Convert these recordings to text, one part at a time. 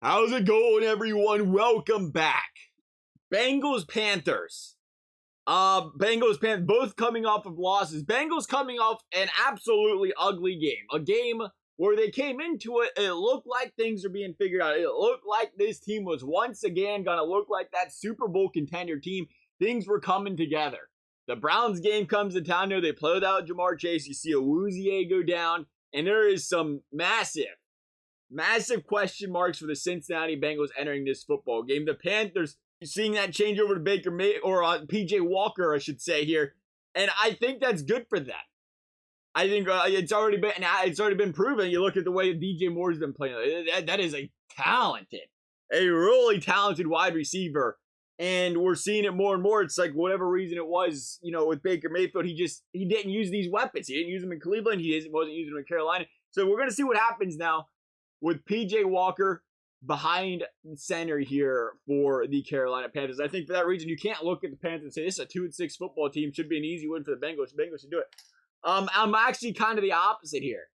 How's it going, everyone? Welcome back. Bengals Panthers. Bengals Panthers both coming off of losses. Bengals coming off an absolutely ugly game. A game where they came into it, it looked like things were being figured out. It looked like this team was once again gonna look like that Super Bowl contender team. Things were coming together. The Browns game comes to town there. They play without Jamar Chase. You see a Woozier go down, and there is some massive question marks for the Cincinnati Bengals entering this football game. The Panthers seeing that change over to PJ Walker, I should say here, and I think that's good for them. I think it's already been proven. You look at the way DJ Moore's been playing. That is a really talented wide receiver, and we're seeing it more and more. It's like whatever reason it was, with Baker Mayfield, he didn't use these weapons. He didn't use them in Cleveland. He wasn't using them in Carolina. So we're gonna see what happens now with PJ Walker behind center here for the Carolina Panthers. I think for that reason, you can't look at the Panthers and say this is a 2-6 football team. Should be an easy win for the Bengals. The Bengals should do it. I'm actually kind of the opposite here.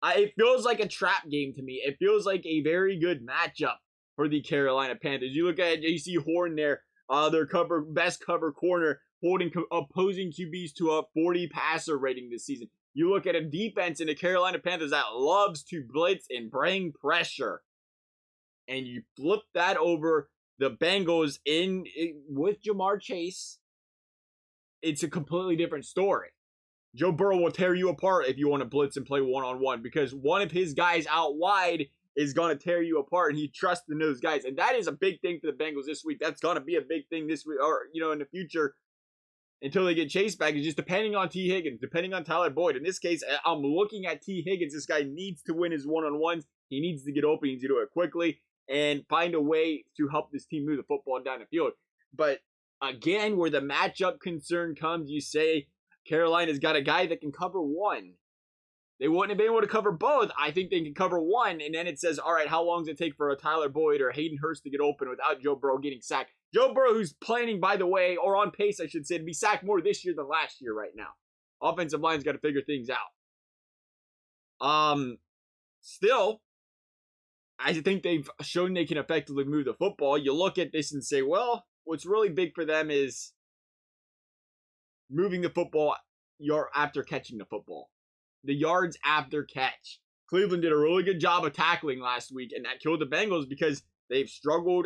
It feels like a trap game to me. It feels like a very good matchup for the Carolina Panthers. You look at JC Horn there, their best cover corner, holding opposing QBs to a 40 passer rating this season. You look at a defense in the Carolina Panthers that loves to blitz and bring pressure. And you flip that over the Bengals with Jamar Chase. It's a completely different story. Joe Burrow will tear you apart if you want to blitz and play one-on-one, because one of his guys out wide is going to tear you apart, and he trusts in those guys. And that is a big thing for the Bengals this week. That's going to be a big thing this week, or in the future, until they get Chase back. Is just depending on T. Higgins, depending on Tyler Boyd. In this case, I'm looking at T. Higgins. This guy needs to win his one-on-ones. He needs to get open. He needs to do it quickly and find a way to help this team move the football down the field. But again, where the matchup concern comes, you say Carolina's got a guy that can cover one. They wouldn't have been able to cover both. I think they can cover one, and then it says, all right, how long does it take for a Tyler Boyd or Hayden Hurst to get open without Joe Burrow getting sacked? Joe Burrow, who's planning, by the way, or on pace, I should say, to be sacked more this year than last year right now. Offensive line's got to figure things out. Still, I think they've shown they can effectively move the football. You look at this and say, well, what's really big for them is moving the football after catching the football. The yards after catch. Cleveland did a really good job of tackling last week, and that killed the Bengals because they've struggled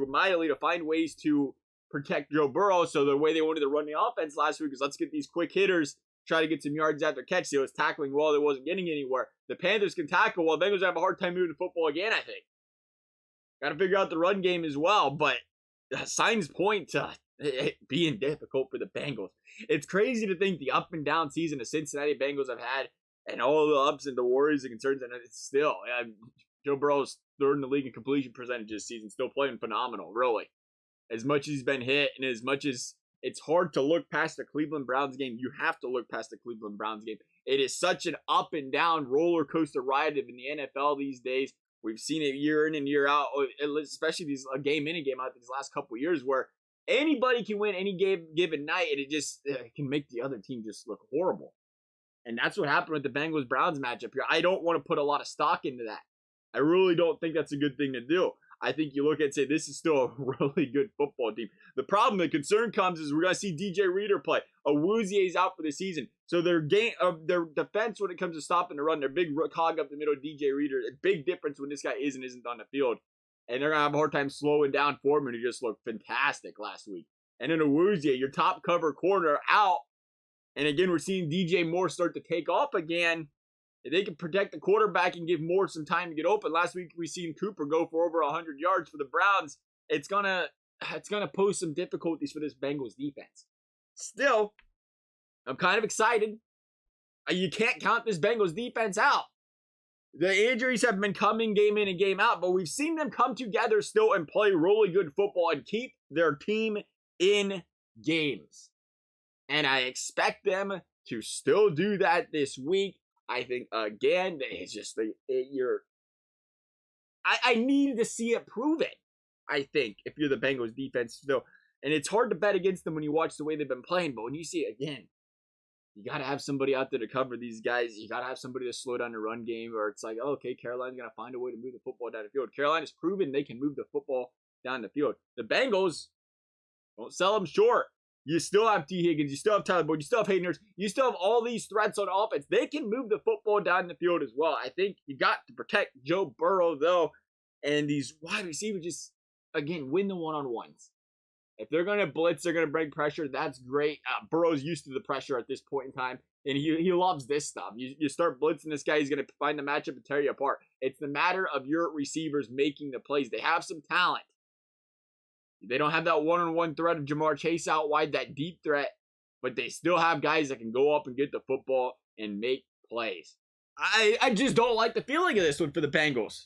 mightily to find ways to protect Joe Burrow. So the way they wanted to run the offense last week is let's get these quick hitters, try to get some yards after catch. They was tackling well, they wasn't getting anywhere. The Panthers can tackle well. The Bengals have a hard time moving the football again, I think. Got to figure out the run game as well, but signs point to it being difficult for the Bengals. It's crazy to think the up and down season the Cincinnati Bengals have had, and all the ups and the worries and concerns, and it's still, Joe Burrow's third in the league in completion percentage this season, still playing phenomenal, really. As much as he's been hit, and as much as it's hard to look past the Cleveland Browns game, you have to look past the Cleveland Browns game. It is such an up and down roller coaster ride in the NFL these days. We've seen it year in and year out, especially these game in and game out these last couple of years, where anybody can win any given night, and it can make the other team just look horrible. And that's what happened with the Bengals-Browns matchup here. I don't want to put a lot of stock into that. I really don't think that's a good thing to do. I think you look at it and say, this is still a really good football team. The problem, the concern comes is we're going to see DJ Reader play. Awuzie's out for the season. So their defense when it comes to stopping the run, their big cog up the middle, DJ Reader, a big difference when this guy is and isn't on the field. And they're going to have a hard time slowing down Foreman, who just looked fantastic last week. And then Awuzie, your top cover corner, out. And again, we're seeing DJ Moore start to take off again. If they can protect the quarterback and give Moore some time to get open. Last week, we seen Cooper go for over 100 yards for the Browns. It's gonna pose some difficulties for this Bengals defense. Still, I'm kind of excited. You can't count this Bengals defense out. The injuries have been coming game in and game out, but we've seen them come together still and play really good football and keep their team in games. And I expect them to still do that this week. I think, again, it's just, I needed to see it proven, I think, if you're the Bengals defense still. And it's hard to bet against them when you watch the way they've been playing, but when you see it again, You got to have somebody out there to cover these guys. You got to have somebody to slow down the run game, or it's like, oh, okay, Carolina's going to find a way to move the football down the field. Carolina's proven they can move the football down the field. The Bengals, don't sell them short. You still have T. Higgins. You still have Tyler Boyd. You still have Hayden Hurst. You still have all these threats on offense. They can move the football down the field as well. I think you got to protect Joe Burrow, though. And these wide receivers just, again, win the one-on-ones. If they're going to blitz, they're going to bring pressure. That's great. Burrow's used to the pressure at this point in time. And he loves this stuff. You start blitzing this guy, he's going to find the matchup and tear you apart. It's the matter of your receivers making the plays. They have some talent. They don't have that one-on-one threat of Jamar Chase out wide, that deep threat, but they still have guys that can go up and get the football and make plays. I just don't like the feeling of this one for the Bengals.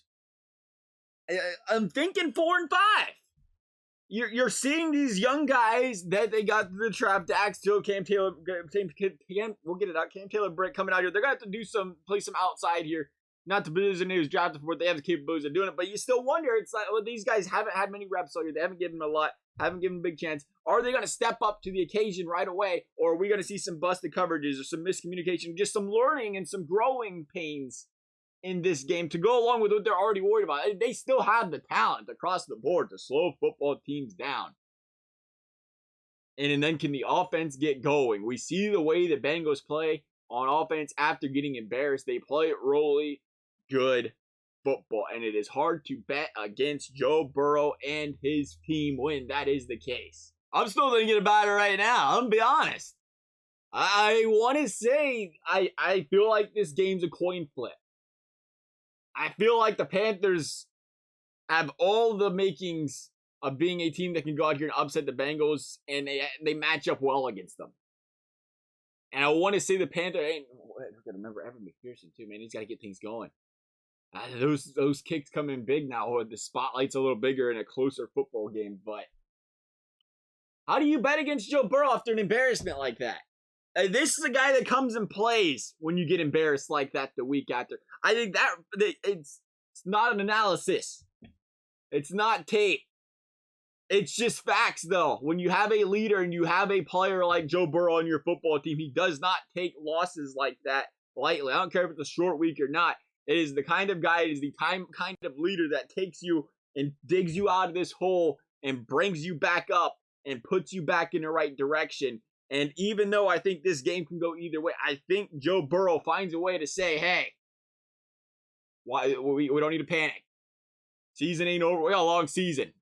I'm thinking 4-5. You're seeing these young guys that they got through the draft, Dax, Joe, Cam Taylor, we'll get it out, Cam Taylor, Britt coming out here. They're going to have to play some outside here. Not to be the news drafted for, they have the capabilities of doing it, but you still wonder, it's like, well, these guys haven't had many reps all year. They haven't given them a lot, haven't given them a big chance. Are they going to step up to the occasion right away, or are we going to see some busted coverages or some miscommunication, just some learning and some growing pains in this game to go along with what they're already worried about? They still have the talent across the board to slow football teams down. And then can the offense get going? We see the way the Bengals play on offense after getting embarrassed. They play really good football, and it is hard to bet against Joe Burrow and his team when that is the case. I'm still thinking about it right now. I'm gonna be honest. I want to say I feel like this game's a coin flip. I feel like the Panthers have all the makings of being a team that can go out here and upset the Bengals, and they match up well against them. And I want to say the Panthers, I gotta remember Evan McPherson too, man. He's got to get things going. Those kicks come in big now. The spotlight's a little bigger in a closer football game, but how do you bet against Joe Burrow after an embarrassment like that? This is a guy that comes and plays when you get embarrassed like that the week after. I think that it's not an analysis. It's not tape. It's just facts, though. When you have a leader and you have a player like Joe Burrow on your football team, he does not take losses like that lightly. I don't care if it's a short week or not. It is the kind of guy, it is the kind of leader that takes you and digs you out of this hole and brings you back up and puts you back in the right direction. And even though I think this game can go either way, I think Joe Burrow finds a way to say, hey, why we don't need to panic. Season ain't over. We got a long season.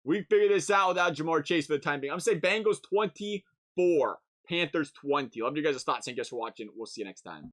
We figured this out without Jamar Chase for the time being. I'm going to say Bengals 24, Panthers 20. Love you guys' thoughts. Thank you guys for watching. We'll see you next time.